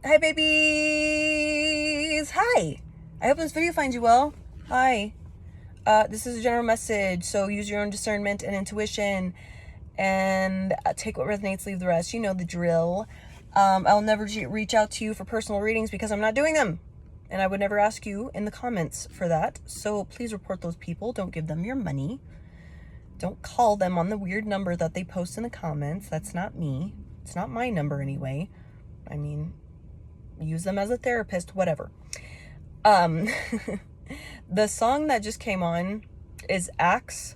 Hi, babies. Hi. I hope this video finds you well. Hi. This is a general message, so use your own discernment and intuition, and take what resonates, leave the rest. You know the drill. I'll never reach out to you for personal readings because I'm not doing them, and I would never ask you in the comments for that. So please report those people. Don't give them your money. Don't call them on the weird number that they post in the comments. That's not me. It's not my number anyway. I mean, use them as a therapist, whatever. The song that just came on is Axe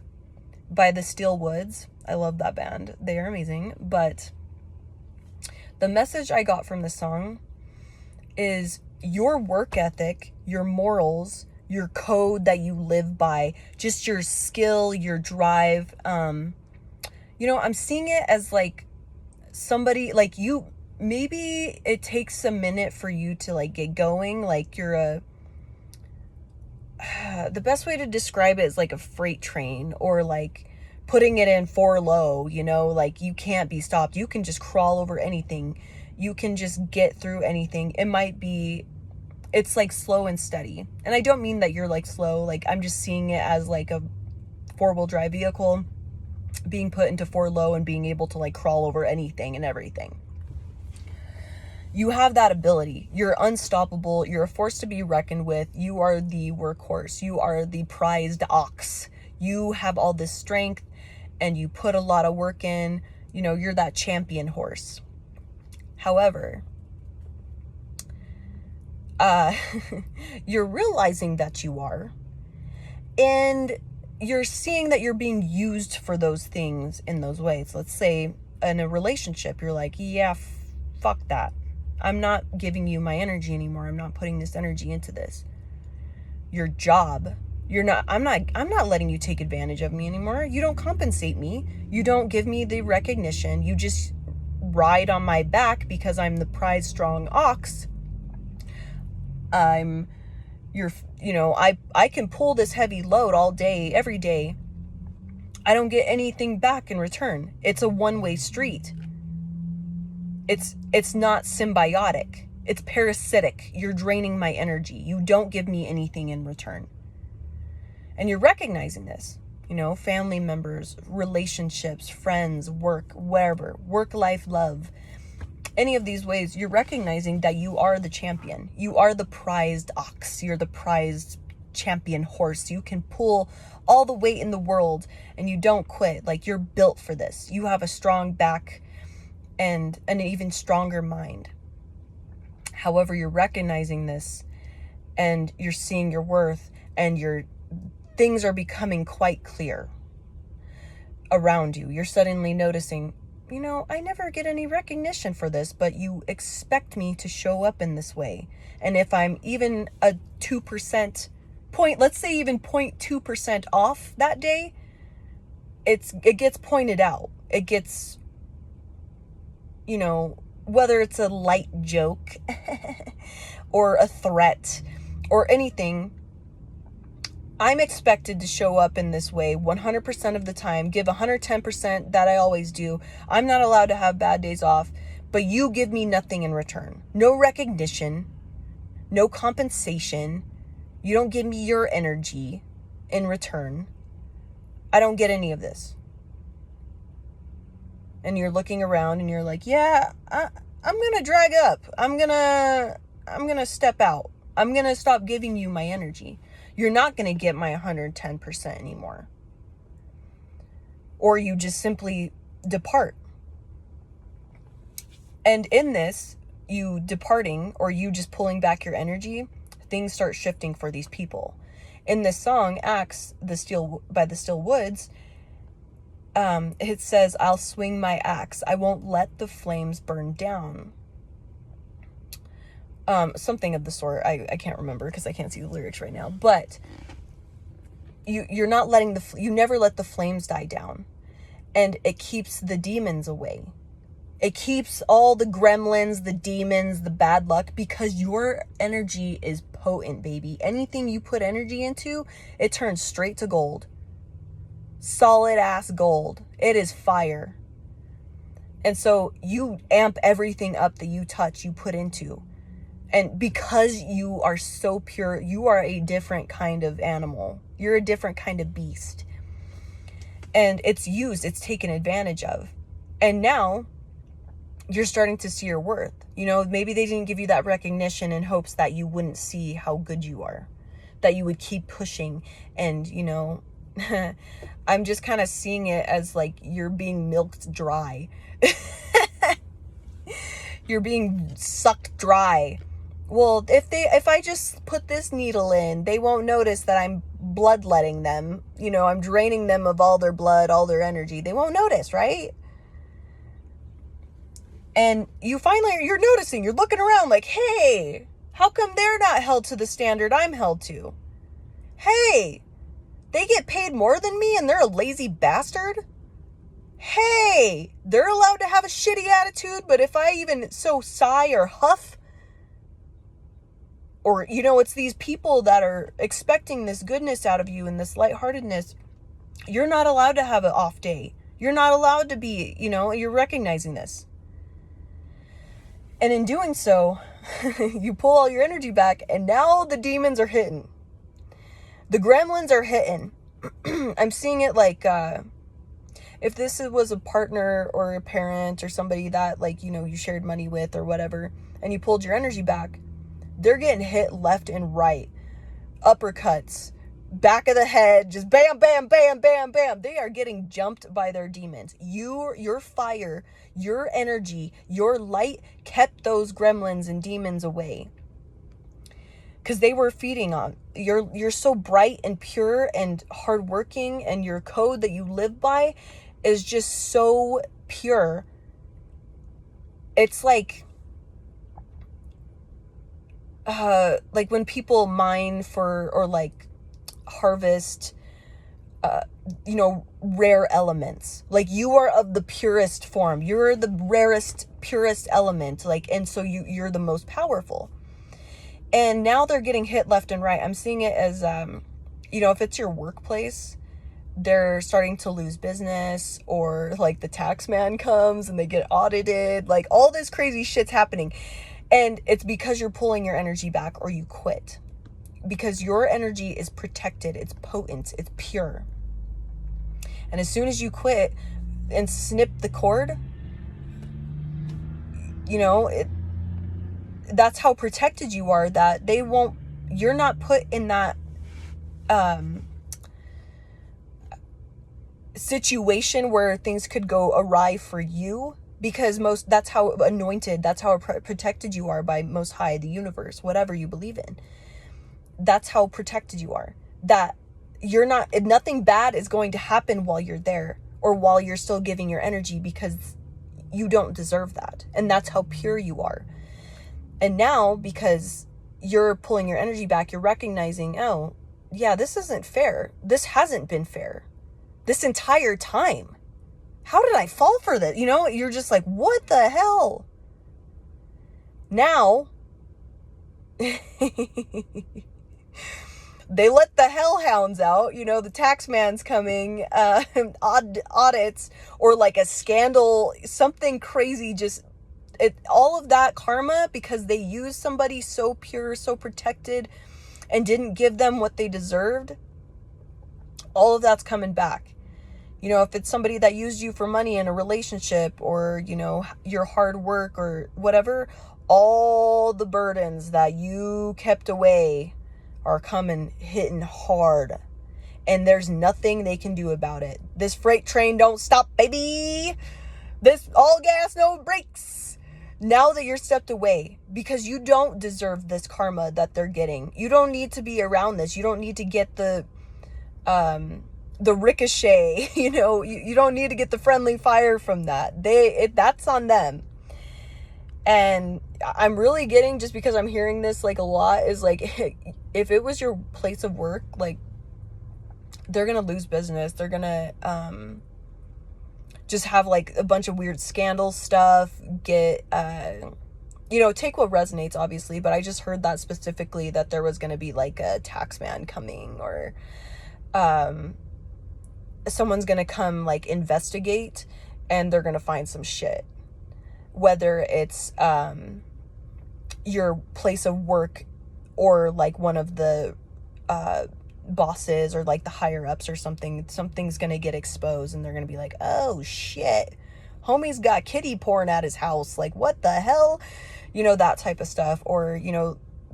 by the Steel Woods. I love that band. They are amazing. But the message I got from this song is your work ethic, your morals, your code that you live by, just your skill, your drive. I'm seeing it as like somebody like you. Maybe it takes a minute for you to like get going. Like the best way to describe it is like a freight train, or like putting it in 4 low, like you can't be stopped. You can just crawl over anything. You can just get through anything. It's like slow and steady. And I don't mean that you're like slow. Like I'm just seeing it as like a 4-wheel drive vehicle being put into 4 low and being able to like crawl over anything and everything. You have that ability. You're unstoppable. You're a force to be reckoned with. You are the workhorse. You are the prized ox. You have all this strength and you put a lot of work in. You're that champion horse. However, you're realizing that you are, and you're seeing that you're being used for those things in those ways. Let's say in a relationship, you're like, yeah, fuck that. I'm not giving you my energy anymore. I'm not putting this energy into this. Your job, I'm not letting you take advantage of me anymore. You don't compensate me. You don't give me the recognition. You just ride on my back because I'm the prized strong ox. I can pull this heavy load all day, every day. I don't get anything back in return. It's a one-way street. It's not symbiotic. It's parasitic. You're draining my energy. You don't give me anything in return. And you're recognizing this, family members, relationships, friends, work, wherever, work, life, love, any of these ways, you're recognizing that you are the champion. You are the prized ox. You're the prized champion horse. You can pull all the weight in the world and you don't quit. Like, you're built for this. You have a strong back and an even stronger mind. However, you're recognizing this and you're seeing your worth, and your things are becoming quite clear around you. You're suddenly noticing, I never get any recognition for this, but you expect me to show up in this way. And if I'm even a 2% point, let's say even 0.2% off that day, it gets pointed out. It gets, whether it's a light joke or a threat or anything, I'm expected to show up in this way 100% of the time, give 110% that I always do. I'm not allowed to have bad days off, but you give me nothing in return. No recognition, no compensation. You don't give me your energy in return. I don't get any of this. And you're looking around and you're like, yeah, I'm going to drag up. I'm going to step out. I'm going to stop giving you my energy. You're not going to get my 110% anymore. Or you just simply depart. And in this, you departing or you just pulling back your energy, things start shifting for these people. In this song, Axe by the Steel Woods, it says, I'll swing my axe. I won't let the flames burn down. Something of the sort. I can't remember because I can't see the lyrics right now. But you're not letting you never let the flames die down. And it keeps the demons away. It keeps all the gremlins, the demons, the bad luck, because your energy is potent, baby. Anything you put energy into, it turns straight to gold. Solid ass gold. It is fire. And so you amp everything up that you touch, you put into. And because you are so pure, you are a different kind of animal. You're a different kind of beast. And it's used, it's taken advantage of. And now you're starting to see your worth. You know, maybe they didn't give you that recognition in hopes that you wouldn't see how good you are, that you would keep pushing. And, you know, I'm just kind of seeing it as like you're being milked dry. You're being sucked dry. Well, if I just put this needle in, they won't notice that I'm bloodletting them. You know, I'm draining them of all their blood, all their energy. They won't notice, right? And you're noticing, you're looking around like, hey, how come they're not held to the standard I'm held to? Hey, they get paid more than me and they're a lazy bastard? Hey, they're allowed to have a shitty attitude, but if I even so sigh or huff, or, you know, it's these people that are expecting this goodness out of you and this lightheartedness, you're not allowed to have an off day. You're not allowed to be, you know, you're recognizing this. And in doing so, you pull all your energy back, and now the demons are hitting. The gremlins are hitting. I'm seeing it like, if this was a partner or a parent or somebody that, like, you know, you shared money with or whatever, and you pulled your energy back, they're getting hit left and right. Uppercuts, back of the head, just bam, bam, bam, bam, bam. They are getting jumped by their demons. Your fire, your energy, your light kept those gremlins and demons away. Because they were feeding on. You're so bright and pure and hardworking, and your code that you live by is just so pure. It's like when people mine for, or like harvest, you know, rare elements. Like, you are of the purest form. You're the rarest, purest element. Like, and so you're the most powerful. And now they're getting hit left and right. I'm seeing it as, you know, if it's your workplace, they're starting to lose business, or like the tax man comes and they get audited. Like, all this crazy shit's happening. And it's because you're pulling your energy back, or you quit. Because your energy is protected, it's potent, it's pure. And as soon as you quit and snip the cord, you know, that's how protected you are, that you're not put in that situation where things could go awry for you. Because that's how anointed, that's how protected you are by Most High, the universe, whatever you believe in. That's how protected you are. That nothing bad is going to happen while you're there, or while you're still giving your energy, because you don't deserve that. And that's how pure you are. And now, because you're pulling your energy back, you're recognizing, oh, yeah, this isn't fair. This hasn't been fair this entire time. How did I fall for this? You know, you're just like, what the hell? Now, they let the hellhounds out. You know, the tax man's coming, audits, or like a scandal, something crazy, all of that karma, because they used somebody so pure, so protected, and didn't give them what they deserved. All of that's coming back. You know, if it's somebody that used you for money in a relationship, or, you know, your hard work or whatever, all the burdens that you kept away are coming, hitting hard. And there's nothing they can do about it. This freight train don't stop, baby. This all gas, no brakes. Now that you're stepped away, because you don't deserve this karma that they're getting. You don't need to be around this. You don't need to get the ricochet, you know, you don't need to get the friendly fire from that. That's on them. And I'm really getting, just because I'm hearing this like a lot, is like, if it was your place of work, like, they're gonna lose business. They're gonna just have like a bunch of weird scandal stuff, get you know, take what resonates, obviously, but I just heard that specifically, that there was gonna be like a tax man coming, or someone's gonna come like investigate, and they're gonna find some shit, whether it's your place of work, or like one of the bosses, or like the higher ups or something. Something's gonna get exposed, and they're gonna be like, oh shit, homie's got kitty porn at his house, like what the hell, that type of stuff. Or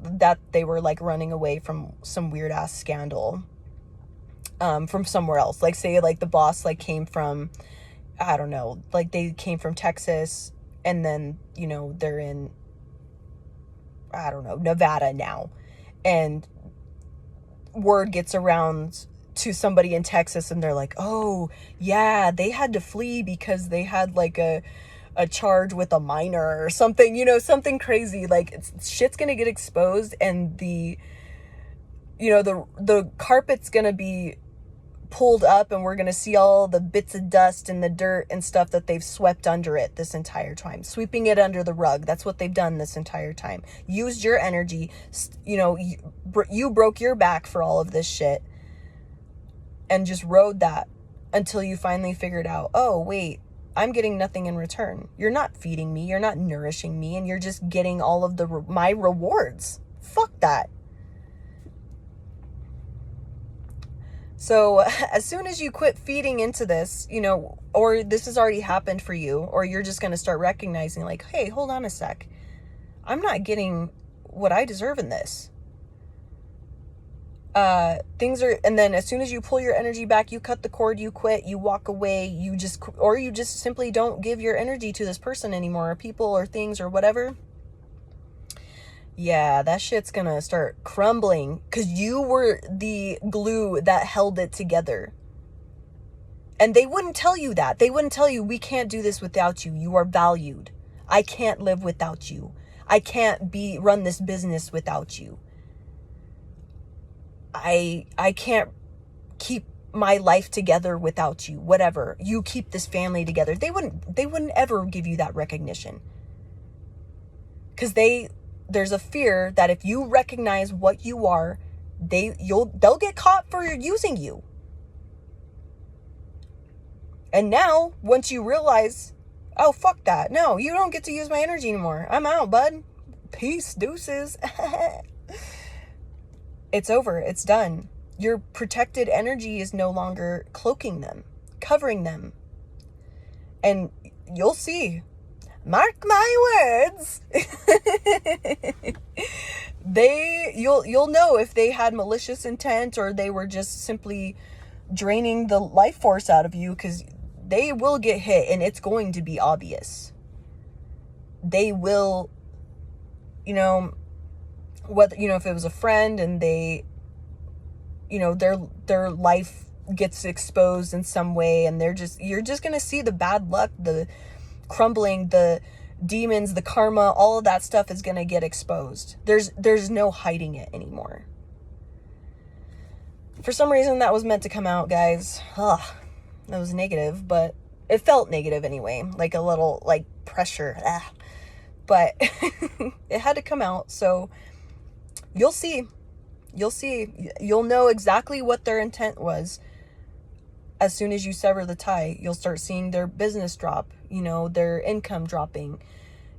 that they were like running away from some weird ass scandal from somewhere else. Like say like the boss like came from, I don't know, like they came from Texas, and then they're in, I don't know, Nevada now, and word gets around to somebody in Texas, and they're like, oh yeah, they had to flee because they had like a charge with a minor or something, something crazy. Like shit's gonna get exposed, and the carpet's gonna be pulled up, and we're gonna see all the bits of dust and the dirt and stuff that they've swept under it this entire time, sweeping it under the rug. That's what they've done this entire time. Used your energy, you broke your back for all of this shit, and just rode that until you finally figured out, oh wait, I'm getting nothing in return. You're not feeding me, you're not nourishing me, and you're just getting all of my rewards. Fuck that. So as soon as you quit feeding into this, or this has already happened for you, or you're just going to start recognizing like, hey, hold on a sec, I'm not getting what I deserve in this. And then as soon as you pull your energy back, you cut the cord, you quit, you walk away, you just simply don't give your energy to this person anymore, or people or things or whatever. Yeah, that shit's gonna start crumbling, because you were the glue that held it together. And they wouldn't tell you that. They wouldn't tell you, we can't do this without you. You are valued. I can't live without you. I can't run this business without you. I can't keep my life together without you. Whatever. You keep this family together. They wouldn't ever give you that recognition. Because there's a fear that if you recognize what you are, they'll get caught for using you. And now, once you realize, oh, fuck that. No, you don't get to use my energy anymore. I'm out, bud. Peace, deuces. It's over. It's done. Your protected energy is no longer cloaking them, covering them. And you'll see. Mark my words. You'll know if they had malicious intent, or they were just simply draining the life force out of you, because they will get hit, and it's going to be obvious. They will, whether, if it was a friend and they, their life gets exposed in some way, and you're just going to see the bad luck, the crumbling, the demons, the karma, all of that stuff is going to get exposed. There's no hiding it anymore. For some reason that was meant to come out, guys. Ugh, that was negative, but it felt negative anyway, like a little like pressure. But it had to come out. So you'll see. You'll know exactly what their intent was. As soon as you sever the tie, you'll start seeing their business drop, their income dropping,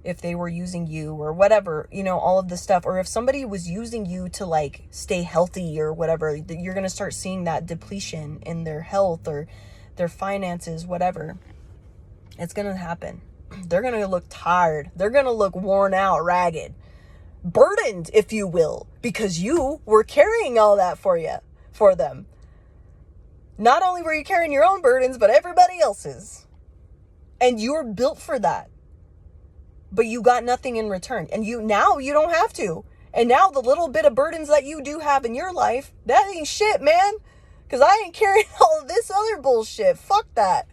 if they were using you or whatever, all of this stuff. Or if somebody was using you to like stay healthy or whatever, you're going to start seeing that depletion in their health or their finances, whatever. It's going to happen. They're going to look tired. They're going to look worn out, ragged, burdened, if you will, because you were carrying all that for them. Not only were you carrying your own burdens, but everybody else's. And you were built for that. But you got nothing in return. And now you don't have to. And now the little bit of burdens that you do have in your life, that ain't shit, man. Because I ain't carrying all of this other bullshit. Fuck that.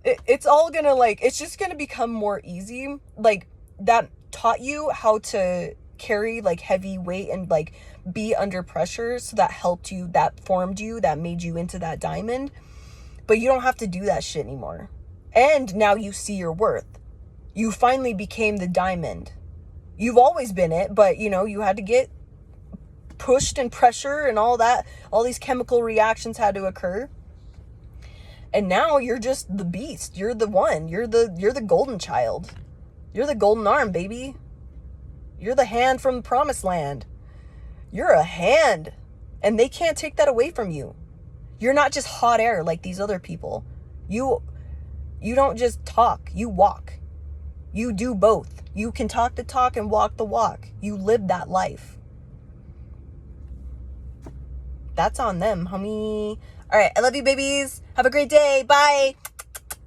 It's all gonna it's just gonna become more easy. Like, that taught you how to carry like heavy weight and like be under pressure. So that helped you, that formed you, that made you into that diamond. But you don't have to do that shit anymore. And now you see your worth. You finally became the diamond. You've always been it, but you had to get pushed and pressure and all that. All these chemical reactions had to occur. And now you're just the beast. You're the one. You're the golden child. You're the golden arm, baby. You're the hand from the promised land. You're a hand. And they can't take that away from you. You're not just hot air like these other people. You don't just talk, you walk. You do both. You can talk the talk and walk the walk. You live that life. That's on them, homie. All right, I love you, babies. Have a great day. Bye.